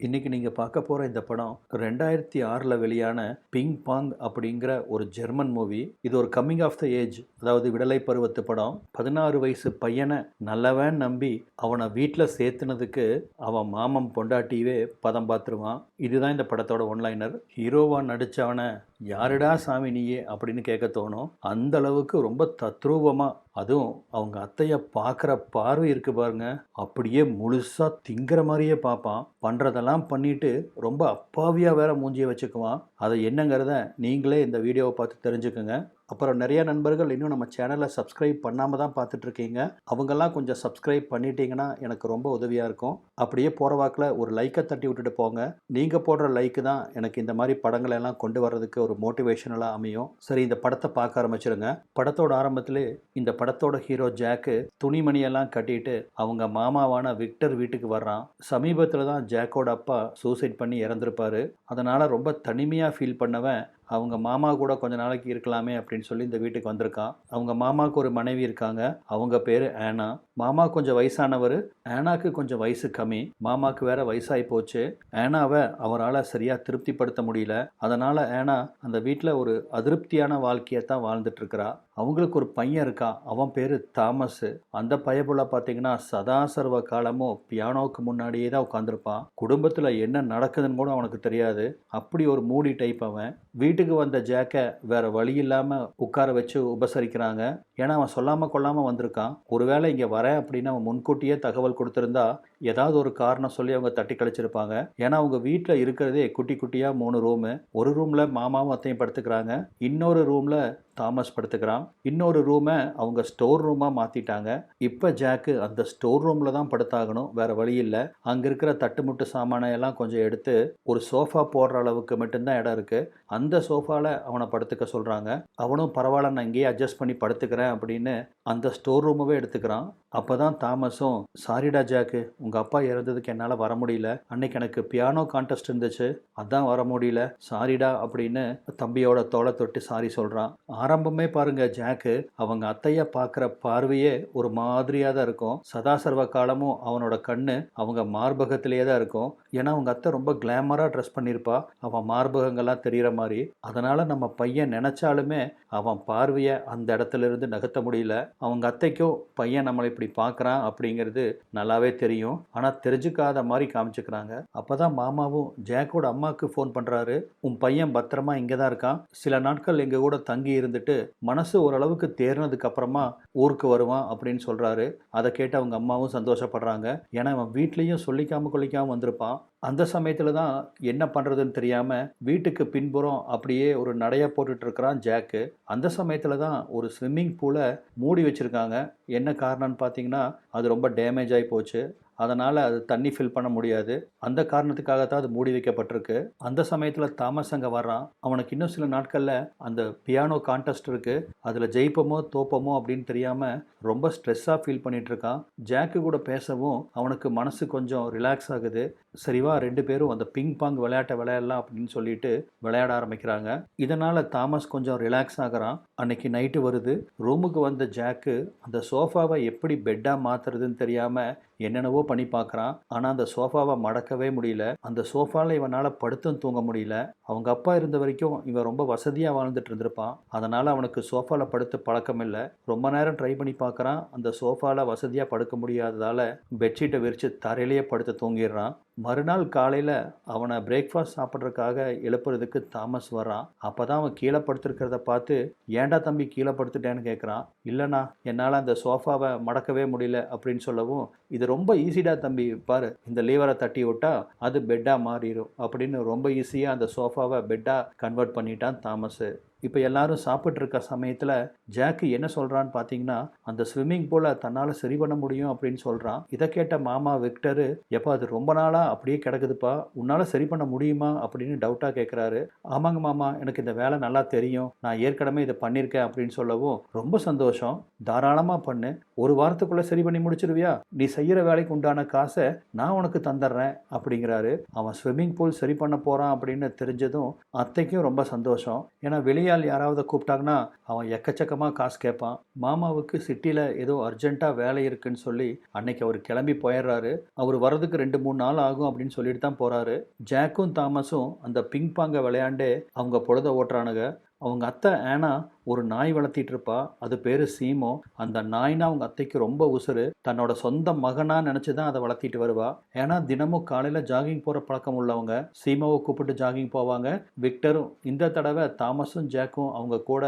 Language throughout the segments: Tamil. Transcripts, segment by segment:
இன்னைக்கு நீங்க பார்க்க போற இந்த படம் 2006ல வெளியான பிங் பாங் அப்படிங்கிற ஒரு ஜெர்மன் மூவி. இது ஒரு கம்மிங் ஆஃப் த ஏஜ், அதாவது விடலை பருவத்து படம். 16 வயசு பையனை நல்லவன் நம்பி அவனை வீட்டில் சேர்த்துனதுக்கு அவன் மாமன் பொண்டாட்டியவே பதம் பார்த்துருவான். இதுதான் இந்த படத்தோட ஒன்லைனர். ஹீரோவா நடிச்சவனை யாருடா சாமி நீயே அப்படின்னு கேட்க தோணும். அந்த அளவுக்கு ரொம்ப தத்ரூபமா, அதுவும் அவங்க அத்தைய பார்க்குற பார்வை இருக்கு பாருங்க, அப்படியே முழுசா திங்கிற மாதிரியே பார்ப்பான். பண்றதெல்லாம் பண்ணிட்டு ரொம்ப அப்பாவியா வேற மூஞ்சியை வச்சுக்குவான். அதை என்னங்கிறத நீங்களே இந்த வீடியோவை பார்த்து தெரிஞ்சுக்குங்க. அப்புறம் நிறைய நண்பர்கள் இன்னும் நம்ம சேனலை சப்ஸ்கிரைப் பண்ணாமல் தான் பார்த்துட்ருக்கீங்க. அவங்கெல்லாம் கொஞ்சம் சப்ஸ்கிரைப் பண்ணிட்டீங்கன்னா எனக்கு ரொம்ப உதவியாக இருக்கும். அப்படியே போகிற வாக்கில் ஒரு லைக்கை தட்டி விட்டுட்டு போங்க. நீங்கள் போடுற லைக்கு தான் எனக்கு இந்த மாதிரி படங்களை எல்லாம் கொண்டு வர்றதுக்கு ஒரு மோட்டிவேஷனலாக அமையும். சரி, இந்த படத்தை பார்க்க ஆரம்பிச்சிருங்க. படத்தோட ஆரம்பத்திலே இந்த படத்தோட ஹீரோ ஜாக்கு துணிமணியெல்லாம் கட்டிட்டு அவங்க மாமாவான விக்டர் வீட்டுக்கு வர்றான். சமீபத்தில் தான் ஜாக்கோட அப்பா சூசைட் பண்ணி இறந்துருப்பாரு. அதனால் ரொம்ப தனிமையாக ஃபீல் பண்ணவன் அவங்க மாமா கூட கொஞ்ச நாளைக்கு இருக்கலாமே அப்படின்னு சொல்லி இந்த வீட்டுக்கு வந்திருக்கான். அவங்க மாமாவுக்கு ஒரு மனைவி இருக்காங்க. அவங்க பேர் ஆனா. மாமா கொஞ்சம் வயசானவர், ஆனாக்கு கொஞ்சம் வயசு கம்மி. மாமாவுக்கு வேற வயசாகி போச்சு. ஆனாவை அவரால் சரியாக திருப்திப்படுத்த முடியல. அதனால் ஆனா அந்த வீட்டில் ஒரு அதிருப்தியான வாழ்க்கையை தான் வாழ்ந்துட்டு இருக்கிறா. அவங்களுக்கு ஒரு பையன் இருக்கான். அவன் பேர் தாமஸ். அந்த பயபுள்ள பார்த்தீங்கன்னா சதா சர்வ காலமும் பியானோவுக்கு முன்னாடியே தான் உட்காந்துருப்பான். குடும்பத்தில் என்ன நடக்குதுன்னு கூட அவனுக்கு தெரியாது. அப்படி ஒரு மூடி டைப் அவன். வீட்டுக்கு வந்த ஜாக்கை வேற வழி இல்லாமல் உட்கார வச்சு உபசரிக்கிறாங்க. ஏன்னா அவன் சொல்லாமல் கொள்ளாமல் வந்திருக்கான். ஒருவேளை இங்கே வரேன் அப்படின்னு அவன் முன்கூட்டியே தகவல் கொடுத்துருந்தா ஏதாவது ஒரு காரணம் சொல்லி அவங்க தட்டி கழிச்சிருப்பாங்க. ஏன்னா அவங்க வீட்டில் இருக்கிறதே குட்டி குட்டியாக 3 ரூமு. ஒரு ரூமில் மாமாவும் அத்தையும் படுத்துக்கிறாங்க. இன்னொரு ரூமில் தாமஸ் படுத்துக்கிறான். இன்னொரு ரூமை அவங்க ஸ்டோர் ரூமாக மாற்றிட்டாங்க. இப்போ ஜாக்கு அந்த ஸ்டோர் ரூமில் தான் படுத்தாகணும், வேற வழி இல்லை. அங்கே இருக்கிற தட்டுமுட்டு சாமானை எல்லாம் கொஞ்சம் எடுத்து ஒரு சோஃபா போடுற அளவுக்கு மட்டும்தான் இடம் இருக்குது. அந்த சோஃபாவில் அவனை படுத்துக்க சொல்கிறாங்க. அவனும் பரவாயில்ல, நான் இங்கேயே அட்ஜஸ்ட் பண்ணி படுத்துக்கிறேன் அப்படின்னு அந்த ஸ்டோர் ரூமவே எடுத்துக்கிறான். அப்போ தான் தாமஸும், சாரிடா ஜாக்கு, உங்கள் அப்பா இறந்ததுக்கு என்னால் வர முடியல. அன்னைக்கு எனக்கு பியானோ கான்டெஸ்ட் இருந்துச்சு, அதான் வர முடியல, சாரிடா அப்படின்னு தம்பியோட தோளை தொட்டு சாரி சொல்கிறான். ஆரம்பமே பாருங்க, ஜாக்கு அவங்க அத்தைய பார்க்குற பார்வையே ஒரு மாதிரியாக தான் இருக்கும். சதா சர்வ காலமும் அவனோட கண்ணு அவங்க மார்பகத்திலேயே தான் இருக்கும். ஏன்னா அவங்க அத்தை ரொம்ப கிளாமராக ட்ரெஸ் பண்ணியிருப்பா, அவன் மார்பகங்கள்லாம் தெரிகிற மாதிரி. அதனால் நம்ம பையன் நினச்சாலுமே அவன் பார்வையை அந்த இடத்துல இருந்து நகர்த்த முடியல. அவங்க அத்தைக்கும் பையன் நம்மளை இப்படி பார்க்குறான் அப்படிங்கிறது நல்லாவே தெரியும். ஆனால் தெரிஞ்சுக்காத மாதிரி காமிச்சுக்கிறாங்க. அப்போ தான் மாமாவும் ஜாக்கோட அம்மாவுக்கு ஃபோன் பண்ணுறாரு. உன் பையன் பத்திரமா இங்கே தான் இருக்கான், சில நாட்கள் எங்கள் கூட தங்கி இருந்துட்டு மனசு ஓரளவுக்கு தேர்னதுக்கு அப்புறமா ஊருக்கு வருவான் அப்படின்னு சொல்கிறாரு. அதை கேட்டு அவங்க அம்மாவும் சந்தோஷப்படுறாங்க. ஏன்னா அவன் வீட்லேயும் சொல்லிக்காம கொள்ளிக்காமல் வந்திருப்பான். அந்த சமயத்தில் தான் என்ன பண்ணுறதுன்னு தெரியாமல் வீட்டுக்கு பின்புறம் அப்படியே ஒரு நடையாக போட்டுட்டு இருக்கிறான் ஜாக்கு. அந்த சமயத்தில் தான் ஒரு ஸ்விம்மிங் பூலை மூடி வச்சுருக்காங்க. என்ன காரணம்னு பார்த்தீங்கன்னா அது ரொம்ப டேமேஜ் ஆகி போச்சு. அதனால் அது தண்ணி ஃபில் பண்ண முடியாது. அந்த காரணத்துக்காக தான் அது மூடி வைக்கப்பட்டிருக்கு. அந்த சமயத்தில் தாமஸ் அங்கே வர்றான். அவனுக்கு இன்னும் சில நாட்களில் அந்த பியானோ கான்டெஸ்ட் இருக்குது, அதில் ஜெயிப்போமோ தோப்போமோ அப்படின்னு தெரியாமல் ரொம்ப ஸ்ட்ரெஸ்ஸாக ஃபீல் பண்ணிட்டு இருக்கான். ஜாக்கு கூட பேசவும் அவனுக்கு மனசு கொஞ்சம் ரிலாக்ஸ் ஆகுது. சரிவா 2 பேரும் அந்த பிங் பாங் விளையாட்டை விளையாடலாம் அப்படின்னு சொல்லிட்டு விளையாட ஆரம்பிக்கிறாங்க. இதனால் தாமஸ் கொஞ்சம் ரிலாக்ஸ் ஆகிறான். அன்னைக்கு நைட்டு வருது. ரூமுக்கு வந்த ஜாக்கு அந்த சோஃபாவை எப்படி பெட்டாக மாற்றுறதுன்னு தெரியாமல் என்னென்னவோ பண்ணி பார்க்குறான். ஆனால் அந்த சோஃபாவை மடக்கவே முடியல. அந்த சோஃபாவில் இவனால் படுத்தும் தூங்க முடியல. அவங்க அப்பா இருந்த வரைக்கும் இவன் ரொம்ப வசதியாக வாழ்ந்துட்டு இருந்திருப்பான். அதனால் அவனுக்கு சோஃபாவில் படுத்து பழக்கம் இல்லை. ரொம்ப நேரம் ட்ரை பண்ணி பார்க்குறான். அந்த சோஃபாவில் வசதியாக படுக்க முடியாததால் பெட்ஷீட்டை விரித்து தரையிலேயே படுத்து தூங்கிடுறான். மறுநாள் காலையில் அவனை பிரேக்ஃபாஸ்ட் சாப்பிட்றதுக்காக எழுப்புறதுக்கு தாமஸ் வர்றான். அப்போ தான் அவன் கீழே படுத்துருக்கிறத பார்த்து, ஏன்டா தம்பி கீழே படுத்துட்டேன்னு கேட்குறான். இல்லைண்ணா, என்னால் அந்த சோஃபாவை மடக்கவே முடியல அப்படின்னு சொல்லவும், இது ரொம்ப ஈஸிடா தம்பி, பாரு, இந்த லீவரை தட்டி விட்டா அது பெட்டாக மாறிடும் அப்படின்னு ரொம்ப ஈஸியாக அந்த சோஃபாவை பெட்டாக கன்வெர்ட் பண்ணிட்டான் தாமஸு. இப்போ எல்லாரும் சாப்பிட்டு இருக்க சமயத்தில் ஜாக்கு என்ன சொல்கிறான்னு பார்த்தீங்கன்னா, அந்த ஸ்விம்மிங் பூலை தன்னால் சரி பண்ண முடியும் அப்படின்னு சொல்கிறான். இதை கேட்ட மாமா விக்டரு, எப்போ அது ரொம்ப நாளாக அப்படியே கிடக்குதுப்பா, உன்னால் சரி பண்ண முடியுமா அப்படின்னு டவுட்டாக கேட்குறாரு. ஆமாங்க மாமா, எனக்கு இந்த வேலை நல்லா தெரியும், நான் ஏற்கனவே இதை பண்ணியிருக்கேன் அப்படின்னு சொல்லவும், ரொம்ப சந்தோஷம், தாராளமாக பண்ணு, ஒரு வாரத்துக்குள்ளே சரி பண்ணி முடிச்சிருவியா, நீ செய்கிற வேலைக்கு உண்டான காசை நான் உனக்கு தந்துடுறேன் அப்படிங்கிறாரு. அவன் ஸ்விம்மிங் பூல் சரி பண்ண போகிறான் அப்படின்னு தெரிஞ்சதும் அத்தைக்கும் ரொம்ப சந்தோஷம். ஏன்னா வெளியே வெளியால் யாராவது கூப்பிட்டாங்கன்னா அவன் எக்கச்சக்கமாக காசு கேட்பான். மாமாவுக்கு சிட்டியில் ஏதோ அர்ஜென்ட்டாக வேலை இருக்குன்னு சொல்லி அன்னைக்கு அவர் கிளம்பி போயிடுறாரு. அவர் வர்றதுக்கு 2-3 நாள் ஆகும் அப்படின்னு சொல்லிட்டு தான் போகிறாரு. ஜாக்கும் தாமஸும் அந்த பிங் பாங்கை விளையாண்டே அவங்க பொழுத ஓட்டுறானுங்க. அவங்க அத்தை ஆனா ஒரு நாய் வளர்த்திட்டு இருப்பா. அது பேரு சீமோ. அந்த நாய்னா அவங்க அத்தைக்கு ரொம்ப உசுரு. தன்னோட சொந்த மகனா நினைச்சு தான் அதை வளர்த்திட்டு வருவா. ஏன்னா தினமும் காலையில ஜாகிங் போற பழக்கம் உள்ளவங்க சீமோவை கூப்பிட்டு ஜாகிங் போவாங்க. விக்டரும் இந்த தடவை தாமஸும் ஜாக்கும் அவங்க கூட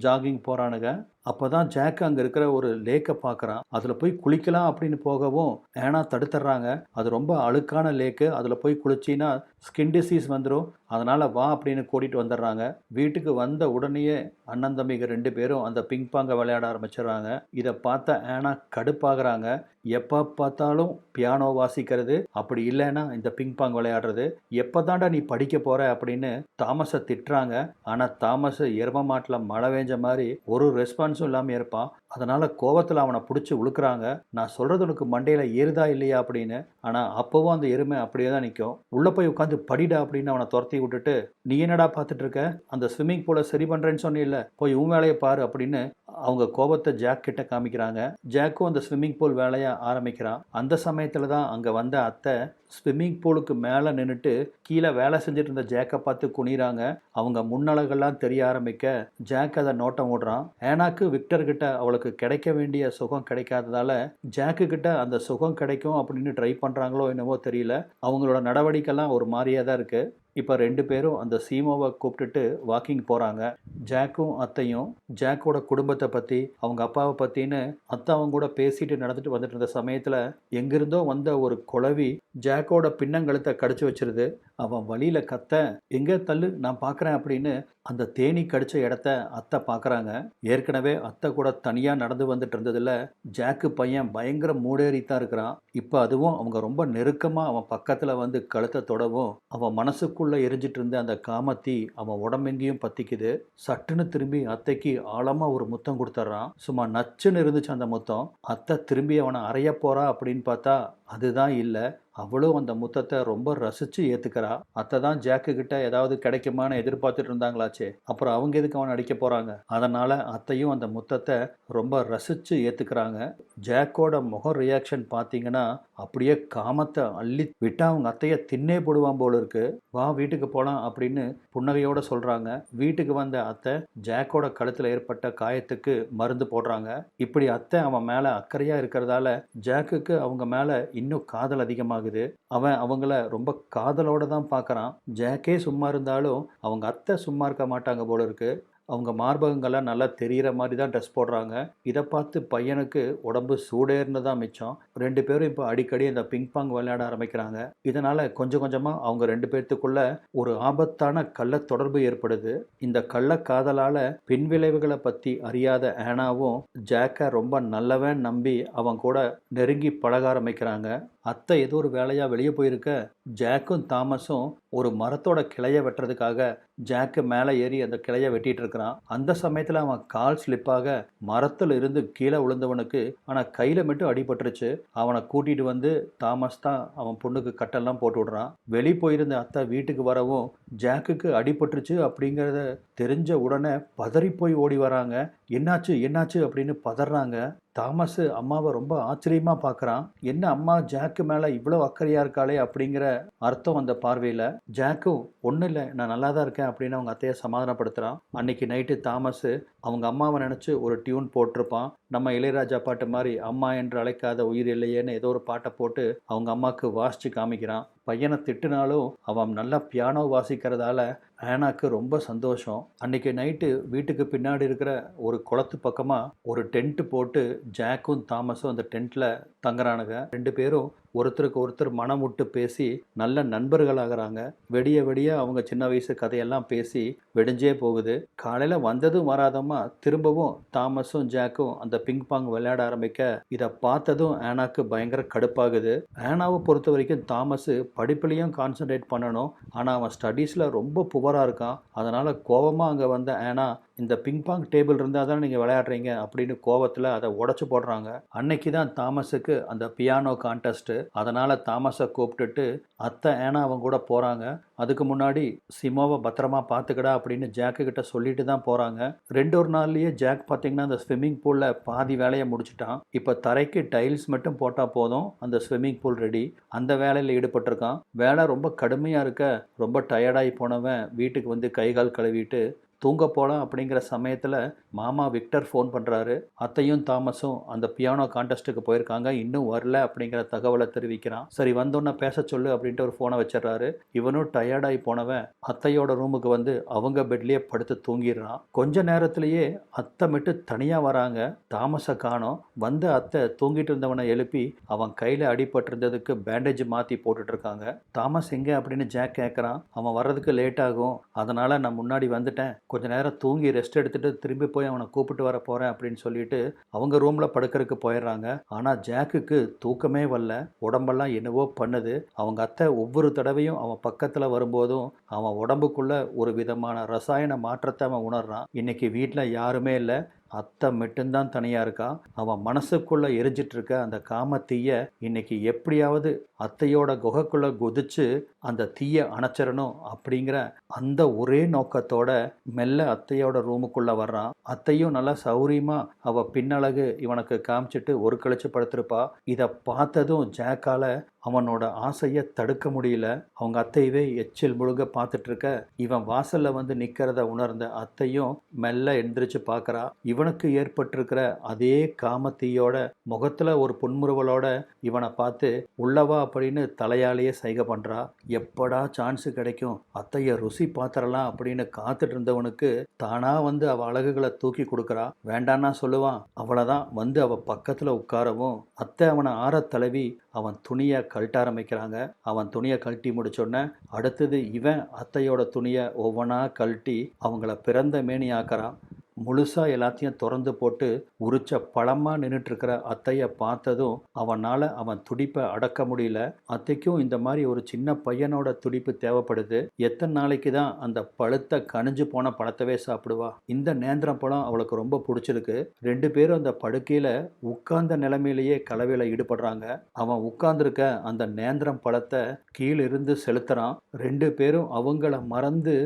ஜாகிங் போறானுங்க. அப்பதான் ஜாக் அங்க இருக்கிற ஒரு லேக்கை பார்க்கறான். அதுல போய் குளிக்கலாம் அப்படின்னு போகவும் ஏனா தடுத்துறாங்க. அது ரொம்ப அழுக்கான லேக்கு. அதுல போய் குளிச்சின்னா ஸ்கின் டிசீஸ் வந்துடும். அதனால வா அப்படின்னு கூட்டிட்டு வந்துடுறாங்க. வீட்டுக்கு வந்த உடனேயே அண்ணன் தம்பிங்க 2 பேரும் அந்த பிங் பாங்கை விளையாட ஆரம்பிச்சிடுறாங்க. இதை பார்த்த ஆனா கடுப்பாகிறாங்க. எப்போ பார்த்தாலும் பியானோ வாசிக்கிறது, அப்படி இல்லைன்னா இந்த பிங் பாங் விளையாடுறது, எப்போதாண்டா நீ படிக்க போற அப்படின்னு தாமஸை திட்டுறாங்க. ஆனால் தாமஸ் எரும மாட்டில் மழை வேஞ்ச மாதிரி ஒரு ரெஸ்பான்ஸும் இல்லாமல் இருப்பான். அதனால கோவத்தில் அவனை பிடிச்சி உழுக்குறாங்க. நான் சொல்றது உனக்கு மண்டையில் ஏறுதா இல்லையா அப்படின்னு. ஆனால் அப்போவும் அந்த எருமை அப்படியே தான் நிற்கும். உள்ளே போய் உட்காந்து படிடா அப்படின்னு அவனை துரத்தி விட்டுட்டு, நீ என்னடா பார்த்துட்டு இருக்க, அந்த ஸ்விம்மிங் பூலை சரி பண்ணுறேன்னு சொன்னில்ல, போய் உன் வேலையை பாரு அப்படின்னு அவங்க கோபத்தை ஜாக் கிட்ட காமிக்கிறாங்க. ஜாக்கும் அந்த ஸ்விம்மிங் பூல் வேலையை ஆரம்பிக்கிறான். அந்த சமயத்தில் தான் அங்கே வந்த அத்தை ஸ்விம்மிங் பூலுக்கு மேலே நின்றுட்டு கீழே வேலை செஞ்சுட்டு இருந்த ஜாக்கை பார்த்து குனிறாங்க. அவங்க முன்னழகெல்லாம் தெரிய ஆரம்பிக்க ஜாக் அதை நோட்டம் விடுறான். ஏனாக்கு விக்டர் கிட்ட அவளுக்கு கிடைக்க வேண்டிய சுகம் கிடைக்காததால ஜாக்கு கிட்ட அந்த சுகம் கிடைக்கும் அப்படின்னு ட்ரை பண்ணுறாங்களோ என்னவோ தெரியல. அவங்களோட நடவடிக்கைலாம் ஒரு மாதிரியாக தான் இருக்குது. இப்போ 2 பேரும் அந்த சீமோவை கூப்பிட்டுட்டு வாக்கிங் போகிறாங்க. ஜாக்கும் அத்தையும் ஜாக்கோட குடும்பத்தை பற்றி அவங்க அப்பாவை பற்றின்னு அத்தை அவங்க கூட பேசிட்டு நடந்துட்டு வந்துட்டு இருந்த சமயத்தில் எங்கிருந்தோ வந்த ஒரு குளவி ஜாக்கோட பின்னங்கழுத்தை கடிச்சு வச்சிருது. அவன் வழியில் கத்த, எங்கே தள்ளு நான் பார்க்குறேன் அப்படின்னு அந்த தேனி கடிச்ச இடத்த அத்தை பார்க்குறாங்க. ஏற்கனவே அத்தை கூட தனியாக நடந்து வந்துட்டு இருந்ததில் ஜாக்கு பையன் பயங்கர மூடேறித்தான் இருக்கிறான். இப்போ அதுவும் அவங்க ரொம்ப நெருக்கமாக அவன் பக்கத்தில் வந்து கழுத்தை தொடவும் அவன் மனசுக்குள்ளே எரிஞ்சிட்டு இருந்த அந்த காமத்தி அவன் உடம்பெங்கேயும் பற்றிக்குது. சட்டுன்னு திரும்பி அத்தைக்கு ஆழமாக ஒரு முத்தம் கொடுத்துட்றான். சும்மா நச்சுன்னு இருந்துச்சு அந்த முத்தம். அத்தை திரும்பி அவனை அறைய போறா அப்படின்னு பார்த்தா அதுதான் இல்லை. அவளும் அந்த முத்தத்தை ரொம்ப ரசித்து ஏற்றுக்கிறா. அத்தை தான் ஜாக்கு கிட்ட ஏதாவது கிடைக்குமான்னு எதிர்பார்த்துட்டு இருந்தாங்களாச்சே, அப்புறம் அவங்க எதுக்கு அவனை அடிக்க போகிறாங்க. அதனால் அத்தையும் அந்த முத்தத்தை ரொம்ப ரசித்து ஏற்றுக்கிறாங்க. ஜாக்கோட முக ரியாக்ஷன் பார்த்தீங்கன்னா அப்படியே காமத்தை அள்ளி விட்டா அவங்க அத்தையை தின்னே போடுவான் போல இருக்கு. வா வீட்டுக்கு போகலாம் அப்படின்னு புன்னகையோடு சொல்கிறாங்க. வீட்டுக்கு வந்த அத்தை ஜாக்கோட கழுத்தில் ஏற்பட்ட காயத்துக்கு மருந்து போடுறாங்க. இப்படி அத்தை அவன் மேலே அக்கறையாக இருக்கிறதால ஜாக்குக்கு அவங்க மேலே இன்னும் காதல் அதிகமாகுது. அவன் அவங்கள ரொம்ப காதலோட தான் பார்க்குறான். ஜாக்கே சும்மா இருந்தாலும் அவங்க அத்தை சும்மா இருக்க மாட்டாங்க போல இருக்கு. அவங்க மார்பகங்கள்லாம் நல்லா தெரிகிற மாதிரி தான் ட்ரெஸ் போடுறாங்க. இதை பார்த்து பையனுக்கு உடம்பு சூடேர்னு தான் மிச்சம். 2 பேரும் இப்போ அடிக்கடி இந்த பிங் பாங் விளையாட ஆரம்பிக்கிறாங்க. இதனால் கொஞ்சம் கொஞ்சமாக அவங்க 2 பேர்த்துக்குள்ள ஒரு ஆபத்தான கள்ள தொடர்பு ஏற்படுது. இந்த கள்ள காதலால் பின்விளைவுகளை பற்றி அறியாத ஆனாவும் ஜாக்கை ரொம்ப நல்லவன் நம்பி அவன் கூட நெருங்கி பழக ஆரம்பிக்கிறாங்க. அத்தை ஏதோ ஒரு வேலையாக வெளியே போயிருக்க ஜாக்கும் தாமஸும் ஒரு மரத்தோட கிளையை வெட்டுறதுக்காக ஜாக்கு மேலே ஏறி அந்த கிளையை வெட்டிட்டு இருக்கிறான். அந்த சமயத்தில் அவன் கால் ஸ்லிப்பாக மரத்தில் இருந்து கீழே விழுந்தவனுக்கு ஆனால் கையில் மட்டும் அடிபட்டுருச்சு. அவனை கூட்டிகிட்டு வந்து தாமஸ் தான் அவன் பொண்ணுக்கு கட்டெல்லாம் போட்டு விடுறான். வெளியே போயிருந்த அத்தை வீட்டுக்கு வரவும் ஜாக்குக்கு அடிபட்டுருச்சு அப்படிங்கிறத தெரிஞ்ச உடனே பதறி போய் ஓடி வராங்க. என்னாச்சு என்னாச்சு அப்படின்னு பதறாங்க. தாமஸ் அம்மாவை ரொம்ப ஆச்சரியமாக பார்க்குறான். என்ன அம்மா ஜாக்கு மேலே இவ்வளோ அக்கறையாக இருக்காளே அப்படிங்கிற அர்த்தம் அந்த பார்வையில். ஜாக்கும் ஒன்றும் இல்லை நான் நல்லா தான் இருக்கேன் அப்படின்னு அவங்க அத்தையை சமாதானப்படுத்துகிறான். அன்னைக்கு நைட்டு தாமஸ் அவங்க அம்மாவை நினச்சி ஒரு டியூன் போட்டிருப்பான். நம்ம இளையராஜா பாட்டு மாதிரி அம்மா என்று அழைக்காத உயிர் இல்லையேன்னு ஏதோ ஒரு பாட்டை போட்டு அவங்க அம்மாவுக்கு வாசித்து காமிக்கிறான். பையனை திட்டுனாலும் அவன் நல்லா பியானோ வாசிக்கிறதால ஆனாக்கு ரொம்ப சந்தோஷம். அன்றைக்கி நைட்டு வீட்டுக்கு பின்னாடி இருக்கிற ஒரு குளத்து பக்கமாக ஒரு டென்ட்டு போட்டு ஜாக்கும் தாமஸும் அந்த டென்ட்டில் தங்குறானுங்க. 2 பேரும் ஒருத்தருக்கு ஒருத்தர் மனம் விட்டு பேசி நல்ல நண்பர்களாகிறாங்க. வெடிய வெடிய அவங்க சின்ன வயசு கதையெல்லாம் பேசி வெடிஞ்சே போகுது. காலையில் வந்ததும் வராதமா திரும்பவும் தாமஸும் ஜாக்கும் அந்த பிங் பாங் விளையாட ஆரம்பிக்க இதை பார்த்ததும் ஆனாக்கு பயங்கர கடுப்பாகுது. ஆனாவை பொறுத்த வரைக்கும் தாமஸ் படிப்புலையும் கான்சன்ட்ரேட் பண்ணணும். ஆனால் அவன் ஸ்டடீஸில் ரொம்ப புவராக இருக்கான். அதனால் கோபமாக அங்கே வந்த ஆனா இந்த பிங் பாங் டேபிள் இருந்தால் தானே நீங்கள் விளையாடுறீங்க அப்படின்னு கோவத்தில் அதை உடச்சி போடுறாங்க. அன்னைக்கு தான் தாமஸுக்கு அந்த பியானோ கான்டெஸ்ட்டு. அதனால் தாமஸை கூப்பிட்டுட்டு அத்தை ஏன்னா அவங்க கூட போகிறாங்க. அதுக்கு முன்னாடி சிமோவை பத்திரமா பார்த்துக்கடா அப்படின்னு ஜாக்கு கிட்ட சொல்லிட்டு தான் போகிறாங்க. 2 நாள்லேயே ஜாக் பார்த்தீங்கன்னா அந்த ஸ்விம்மிங் பூலில் பாதி வேலையை முடிச்சிட்டான். இப்போ தரைக்கு டைல்ஸ் மட்டும் போட்டால் போதும், அந்த ஸ்விம்மிங் பூல் ரெடி. அந்த வேலையில் ஈடுபட்டிருக்கான். வேலை ரொம்ப கடுமையாக இருக்க ரொம்ப டயர்டாகி போனவன் வீட்டுக்கு வந்து கை கால் கழுவிட்டு தூங்க போகலாம் அப்படிங்கிற சமயத்தில் மாமா விக்டர் ஃபோன் பண்ணுறாரு. அத்தையும் தாமஸும் அந்த பியானோ கான்டெஸ்ட்டுக்கு போயிருக்காங்க, இன்னும் வரல அப்படிங்கிற தகவலை தெரிவிக்கிறான். சரி வந்தோன்னே பேச சொல்லு அப்படின்ட்டு ஒரு ஃபோனை வச்சிடறாரு. இவனும் டயர்டாகி போனவன் அத்தையோட ரூமுக்கு வந்து அவங்க பெட்லேயே படுத்து தூங்கிடுறான். கொஞ்ச நேரத்திலேயே அத்தை மட்டும் தனியாக வராங்க. தாமஸை காணோம். வந்த அத்தை தூங்கிட்டு இருந்தவனை எழுப்பி அவன் கையில் அடிபட்டிருந்ததுக்கு பேண்டேஜ் மாற்றி போட்டுட்ருக்காங்க. தாமஸ் எங்கே அப்படின்னு ஜாக் கேட்குறான். அவன் வர்றதுக்கு லேட் ஆகும், அதனால் நான் முன்னாடி வந்துட்டேன், கொஞ்ச நேரம் தூங்கி ரெஸ்ட் எடுத்துட்டு திரும்பி போய் அவனை கூப்பிட்டு வர போகிறேன் அப்படின்னு சொல்லிட்டு அவங்க ரூமில் படுக்கிறதுக்கு போயிடுறாங்க. ஆனால் ஜாக்குக்கு தூக்கமே வரல, உடம்பெல்லாம் என்னவோ பண்ணுது. அவங்க அத்தை ஒவ்வொரு தடவையும் அவன் பக்கத்தில் வரும்போதும் அவன் உடம்புக்குள்ள ஒரு விதமான ரசாயன மாற்றத்தை அவன் உணர்றான். இன்னைக்கு வீட்டில் யாருமே இல்லை, அத்தை மட்டும்தான் தனியாக இருக்கான். அவன் மனசுக்குள்ளே எரிஞ்சிட்ருக்க அந்த காம தீய இன்னைக்கு எப்படியாவது அத்தையோட குகைக்குள்ளே குதிச்சு அந்த தீயை அணைச்சிடணும் அப்படிங்கிற அந்த ஒரே நோக்கத்தோட மெல்ல அத்தையோட ரூமுக்குள்ளே வர்றான். அத்தையும் நல்லா சௌரியமாக அவள் பின்னழகு இவனுக்கு காமிச்சிட்டு ஒரு கழிச்சு படுத்திருப்பா. இதை பார்த்ததும் ஜாக்கால அவனோட ஆசையை தடுக்க முடியல. அவங்க அத்தையவே எச்சில் முழுங்க பார்த்துட்டு இருக்க இவன் வாசல்ல வந்து நிற்கிறத உணர்ந்த அத்தையும் மெல்ல எந்திரிச்சு பார்க்குறா. இவனுக்கு ஏற்பட்டிருக்கிற அதே காமத்தீயோட முகத்தில் ஒரு புன்முறுவலோட இவனை பார்த்து உள்ளவா அப்படின்னு தலையாலேயே சைகை பண்ணுறா. எப்படா சான்ஸு கிடைக்கும் அத்தையை ருசி பார்த்துடலாம் அப்படின்னு காத்துட்டு இருந்தவனுக்கு தானாக வந்து அவள் அழகுகளை தூக்கி கொடுக்குறா. வேண்டான்னா சொல்லுவான். அவ்வளோதான் வந்து அவள் பக்கத்தில் உட்காரவும் அத்தை அவனை ஆற தழுவி அவன் துணியை கழட்ட ஆரம்பிக்கிறாங்க. அவன் துணியை கழட்டி முடிச்சோடனே அடுத்தது இவன் அத்தையோட துணியை ஒவ்வொன்றா கழட்டி அவங்கள பிறந்த மேனி ஆக்குறான். முழுசாக எல்லாத்தையும் திறந்து போட்டு உரிச்ச பழமாக நின்றுட்டுருக்கிற அத்தையை பார்த்ததும் அவனால் அவன் துடிப்பை அடக்க முடியல. அத்தைக்கும் இந்த மாதிரி ஒரு சின்ன பையனோட துடிப்பு தேவைப்படுது. எத்தனை நாளைக்கு தான் அந்த பழுத்த கனிஞ்சு போன பழத்தவே சாப்பிடுவா? இந்த நேந்திரம் பழம் அவளுக்கு ரொம்ப பிடிச்சிருக்கு. 2 பேரும் அந்த படுக்கையில் உட்கார்ந்த நிலைமையிலேயே கலவையில் ஈடுபடுறாங்க. அவன் உட்கார்ந்துருக்க அந்த நேந்திரம் பழத்தை கீழிருந்து செலுத்துறான். 2 பேரும் அவங்கள மறந்து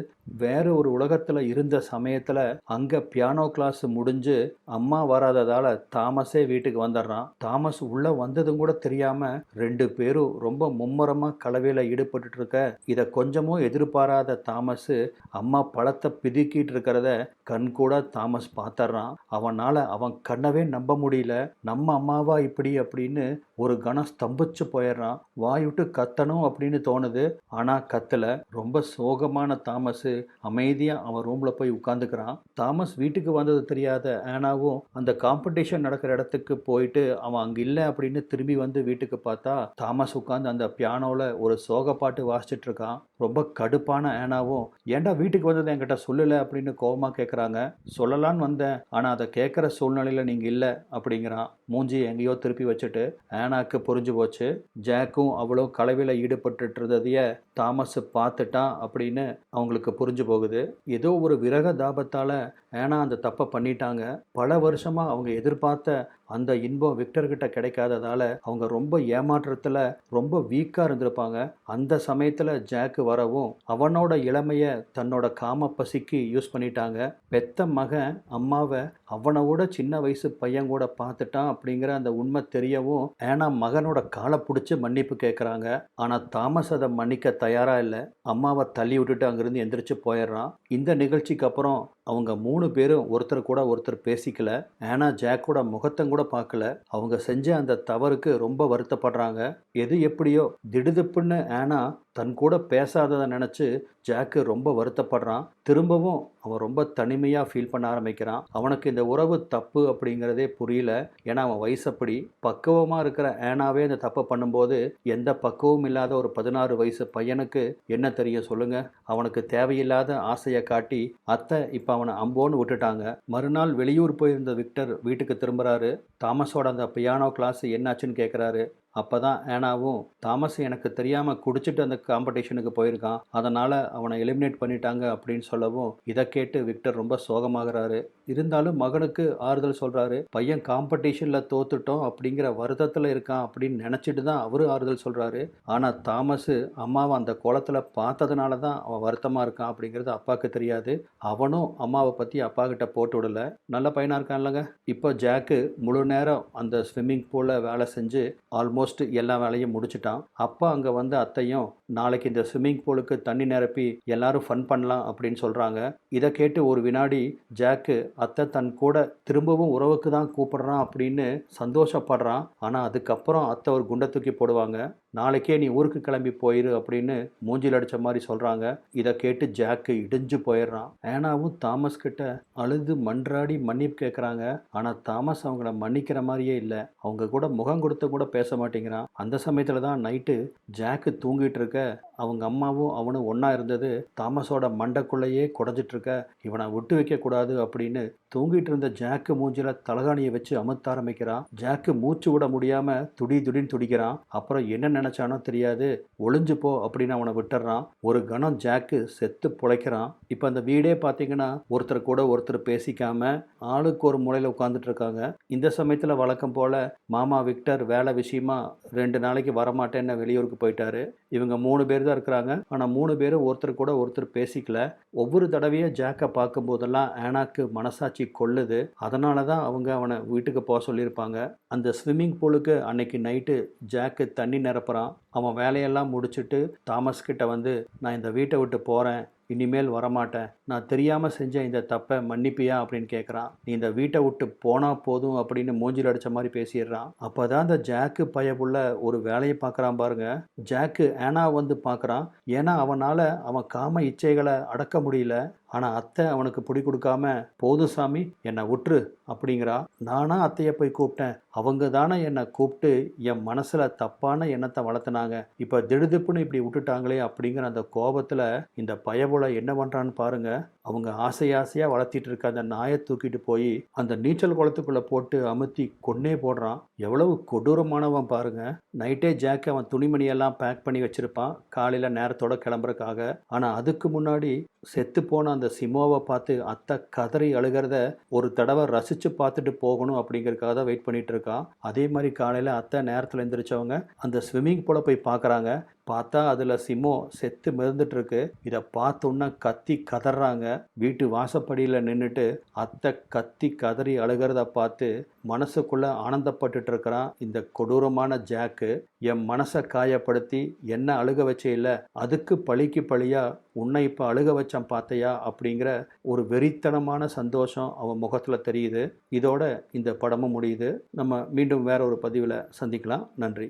வேற ஒரு உலகத்தில் இருந்த சமயத்தில் அங்கே பியானோ கிளாஸ் முடிஞ்சு அம்மா வராததால் தாமஸே வீட்டுக்கு வந்துடுறான். தாமஸ் உள்ளே வந்ததும் கூட தெரியாமல் 2 பேரும் ரொம்ப மும்முரமாக கலவையில் ஈடுபட்டு இருக்க இதை கொஞ்சமும் எதிர்பாராத தாமஸ் அம்மா பழத்தை பிதுக்கிட்டு இருக்கிறத கண்கூட தாமஸ் பார்த்துட்றான். அவனால் அவன் கண்ணவே நம்ப முடியல. நம்ம அம்மாவா இப்படி அப்படின்னு ஒரு கணம் ஸ்தம்பிச்சு போயிடுறான். வாயுட்டு கத்தணும் அப்படின்னு தோணுது, ஆனால் கத்தல. ரொம்ப சோகமான தாமஸ் அமைதியாக அவன் ரூமில் போய் உட்காந்துக்கிறான். தாமஸ் வீட்டுக்கு வந்தது தெரியாத ஆனாவும் அந்த காம்படிஷன் நடக்கிற இடத்துக்கு போயிட்டு அவன் அங்கே இல்லை அப்படின்னு திரும்பி வந்து வீட்டுக்கு பார்த்தா தாமஸ் உட்காந்து அந்த பியானோவில் ஒரு சோக பாட்டு வாசிச்சுட்டு இருக்கான். ரொம்ப கடுப்பான ஆனாவும் ஏன்டா வீட்டுக்கு வந்தது என்கிட்ட சொல்லலை அப்படின்னு கோபமாக கேட்குறாங்க. சொல்லலான்னு வந்தேன், ஆனால் அதை கேட்குற சூழ்நிலையில் நீங்கள் இல்லை அப்படிங்கிறான். மூஞ்சி எங்கேயோ திருப்பி வச்சுட்டு ஆனாக்கு புரிஞ்சு போச்சு. ஜாக்கும் அவளும் கலவையில் ஈடுபட்டு இருந்ததையே தாமஸ் பார்த்துட்டான் அப்படின்னு அவங்களுக்கு புரிஞ்சு போகுது. ஏதோ ஒரு விரக தாபத்தால் ஏன்னா அந்த தப்பை பண்ணிட்டாங்க. பல வருஷமாக அவங்க எதிர்பார்த்த அந்த இன்பம் விக்டர்கிட்ட கிடைக்காததால் அவங்க ரொம்ப ஏமாற்றத்தில் ரொம்ப வீக்காக இருந்திருப்பாங்க. அந்த சமயத்தில் ஜாக்கு வரவும் அவனோட இளமையை தன்னோட காம பசிக்கு யூஸ் பண்ணிட்டாங்க. பெத்த மகன் அம்மாவை அவனோட சின்ன வயசு பையன் கூட பார்த்துட்டான் அப்படிங்கிற அந்த உண்மை தெரியவும் ஏன்னா மகனோட காலை பிடிச்சி மன்னிப்பு கேட்குறாங்க. ஆனால் தாமஸ் அதை மன்னிக்க தயாராக இல்லை. அம்மாவை தள்ளி விட்டுட்டு அங்கேருந்து எந்திரிச்சு போயிடுறான். இந்த நிகழ்ச்சிக்கு அப்புறம் அவங்க 3 பேரும் ஒருத்தர் கூட ஒருத்தர் பேசிக்கல. ஏன்னா ஜாக்கோட முகத்தை கூட பார்க்கல. அவங்க செஞ்ச அந்த தவறுக்கு ரொம்ப வருத்தப்படுறாங்க. எது எப்படியோ திடுதிப்புன்னு ஏன்னா தன் கூட பேசாததை நினச்சி ஜாக்கு ரொம்ப வருத்தப்படுறான். திரும்பவும் அவன் ரொம்ப தனிமையாக ஃபீல் பண்ண ஆரம்பிக்கிறான். அவனுக்கு இந்த உறவு தப்பு அப்படிங்கிறதே புரியல. ஏன்னா அவன் வயசப்படி பக்குவமாக இருக்கிற ஏனாவே இந்த தப்பை பண்ணும்போது எந்த பக்குவமும் இல்லாத ஒரு 16 வயசு பையனுக்கு என்ன தெரியும் சொல்லுங்க. அவனுக்கு தேவையில்லாத ஆசையை காட்டி அத்தை இப்போ அவனை அம்போன்னு விட்டுட்டாங்க. மறுநாள் வெளியூர் போயிருந்த விக்டர் வீட்டுக்கு திரும்புறாரு. தாமஸோட அந்த பியானோ கிளாஸ் என்னாச்சுன்னு கேட்குறாரு. அப்போ தான் ஆனாவும் தாமஸ் எனக்கு தெரியாமல் குடிச்சிட்டு அந்த காம்படிஷனுக்கு போயிருக்கான், அதனால் அவனை எலிமினேட் பண்ணிட்டாங்க அப்படின்னு சொல்லவும் இதை கேட்டு விக்டர் ரொம்ப சோகமாகறாரு. இருந்தாலும் மகனுக்கு ஆறுதல் சொல்கிறாரு. பையன் காம்படிஷனில் தோத்துட்டோம் அப்படிங்கிற வருத்தத்தில் இருக்கான் அப்படின்னு நினச்சிட்டு தான் அவரு ஆறுதல் சொல்கிறாரு. ஆனால் தாமஸு அம்மாவை அந்த கோலத்தில் பார்த்ததுனால தான் அவன் வருத்தமாக இருக்கான் அப்படிங்கிறது அப்பாவுக்கு தெரியாது. அவனும் அம்மாவை பற்றி அப்பா கிட்ட போட்டு விடல. நல்ல பையனாக இருக்கான்லங்க. இப்போ ஜாக்கு முழு நேரம் அந்த ஸ்விம்மிங் பூலில் வேலை செஞ்சு ஆல்மோஸ்ட் எல்லா வேலையும் முடிச்சிட்டான். அப்பா அங்கே வந்து அத்தையும் நாளைக்கு இந்த ஸ்விம்மிங் பூலுக்கு தண்ணி நிரப்பி எல்லாரும் ஃபன் பண்ணலாம் அப்படின்னு சொல்கிறாங்க. இதை கேட்டு ஒரு வினாடி ஜாக்கு அத்தை தன் கூட திரும்பவும் உறவுக்கு தான் கூப்பிடுறான் அப்படின்னு சந்தோஷப்படுறான். ஆனால் அதுக்கப்புறம் அத்தை ஒரு குண்டை தூக்கி போடுவாங்க. நாளைக்கே நீ ஊருக்கு கிளம்பி போயிரு அப்படின்னு மூஞ்சில் அடித்த மாதிரி சொல்கிறாங்க. இதை கேட்டு ஜாக்கு இடிஞ்சு போயிடுறான். ஆனாவும் தாமஸ் கிட்ட அழுது மன்றாடி மன்னிப்பு கேட்குறாங்க. ஆனால் தாமஸ் அவங்கள மன்னிக்கிற மாதிரியே இல்லை. அவங்க கூட முகம் கொடுத்து கூட பேச மாட்டேங்கிறான். அந்த சமயத்தில் தான் நைட்டு ஜாக்கு தூங்கிட்டு இருக்க அவங்க அம்மாவும் அவனும் ஒன்றா இருந்தது தாமஸோட மண்டைக்குள்ளேயே குடஞ்சிட்டு இருக்க, இவனை விட்டு வைக்கக்கூடாது அப்படின்னு தூங்கிட்டு இருந்த ஜாக்கு மூஞ்சில தலகாணியை வச்சு அமுத்த ஆரம்பிக்கிறான். ஜாக்கு மூச்சு விட முடியாமல் துடின்னு துடிக்கிறான். அப்புறம் என்ன நினச்சானோ தெரியாது, ஒளிஞ்சு போ அப்படின்னு அவனை விட்டுறான். ஒரு கணம் ஜாக்கு செத்து பிழைக்கிறான். இப்போ அந்த வீடே பார்த்தீங்கன்னா ஒருத்தர் கூட ஒருத்தர் பேசிக்காம ஆளுக்கு ஒரு மூலையில் உட்காந்துட்டு இருக்காங்க. இந்த சமயத்தில் வழக்கம் போல மாமா விக்டர் வேலை விஷயமா 2 நாளைக்கு வரமாட்டேன்னு வெளியூருக்கு போயிட்டாரு. இவங்க 3 பேர் தான் இருக்கிறாங்க. ஆனால் 3 பேரும் ஒருத்தர் கூட ஒருத்தர் பேசிக்கல. ஒவ்வொரு தடவையும் ஜாக்கை பார்க்கும்போதெல்லாம் ஆனாக்கு மனசாட்சி கொள்ளுது. அதனால தான் அவங்க அவனை வீட்டுக்கு போக சொல்லியிருப்பாங்க. அந்த ஸ்விம்மிங் பூலுக்கு அன்னைக்கு நைட்டு ஜாக்கு தண்ணி நிரப்புறான். அவன் வேலையெல்லாம் முடிச்சுட்டு தாமஸ் கிட்ட வந்து, நான் இந்த வீட்டை விட்டு போகிறேன், இனிமேல் வரமாட்டேன், நான் தெரியாமல் செஞ்ச இந்த தப்பை மன்னிப்பியா அப்படின்னு கேட்குறான். நீ இந்த வீட்டை விட்டு போனால் போதும் அப்படின்னு மூஞ்சில் அடித்த மாதிரி பேசிடுறான். அப்போ தான் இந்த ஜாக்கு பயப்புள்ள ஒரு வேலையை பார்க்குறான் பாருங்க. ஜாக்கு ஆனா வந்து பார்க்குறான். ஏன்னா அவனால் அவன் காம இச்சைகளை அடக்க முடியல. ஆனால் அத்தை அவனுக்கு பிடி கொடுக்காம, போதும் சாமி என்னை விட்டுரு அப்படிங்கிறா. நானா அத்தையை போய் கூப்பிட்டேன், அவங்க தானே என்னை கூப்பிட்டு என் மனசில் தப்பான எண்ணத்தை வளர்த்துனாங்க, இப்போ திடுதிப்புன்னு இப்படி விட்டுட்டாங்களே அப்படிங்கிற அந்த கோபத்தில் இந்த பயபுல என்ன பண்ணுறான்னு பாருங்க. அவங்க ஆசையாக வளர்த்திட்டு இருக்க அந்த நாயை தூக்கிட்டு போய் அந்த நீச்சல் குளத்துக்குள்ளே போட்டு அமுத்தி கொன்னே போடுறான். எவ்வளவு கொடூரமானவன் பாருங்க. நைட்டே ஜாக் அவன் துணிமணியெல்லாம் பேக் பண்ணி வச்சிருப்பான் காலையில் நேரத்தோட கிளம்புறக்காக. ஆனால் அதுக்கு முன்னாடி செத்து போன அந்த சிமோவை பார்த்து அத்தை கதறி அழுகிறத ஒரு தடவை ரசித்து பார்த்துட்டு போகணும் அப்படிங்கிறதுக்காக தான் வெயிட் பண்ணிட்டு இருக்கான். அதே மாதிரி காலையில் அத்தை நேரத்தில் எந்திரிச்சவங்க அந்த ஸ்விம்மிங் பூலை போய் பார்க்குறாங்க. பார்த்தா அதில் சிமோ செத்து மிதந்துட்டு இருக்கு. இதை பார்த்தோன்னா கத்தி கதறாங்க. வீட்டு வாசப்படியில் நின்றுட்டு அத்தை கத்தி கதறி அழுகிறத பார்த்து மனசுக்குள்ளே ஆனந்தப்பட்டுட்டு இருக்கிறான் இந்த கொடூரமான ஜாக்கு. என் மனசை காயப்படுத்தி என்ன அழுக வச்சே இல்லை, அதுக்கு பழிக்கு பழியா உன்னை இப்போ அழுக வச்சான் பார்த்தையா அப்படிங்கிற ஒரு வெறித்தனமான சந்தோஷம் அவன் முகத்தில் தெரியுது. இதோட இந்த படமும் முடியுது. நம்ம மீண்டும் வேற ஒரு பதிவில் சந்திக்கலாம். நன்றி.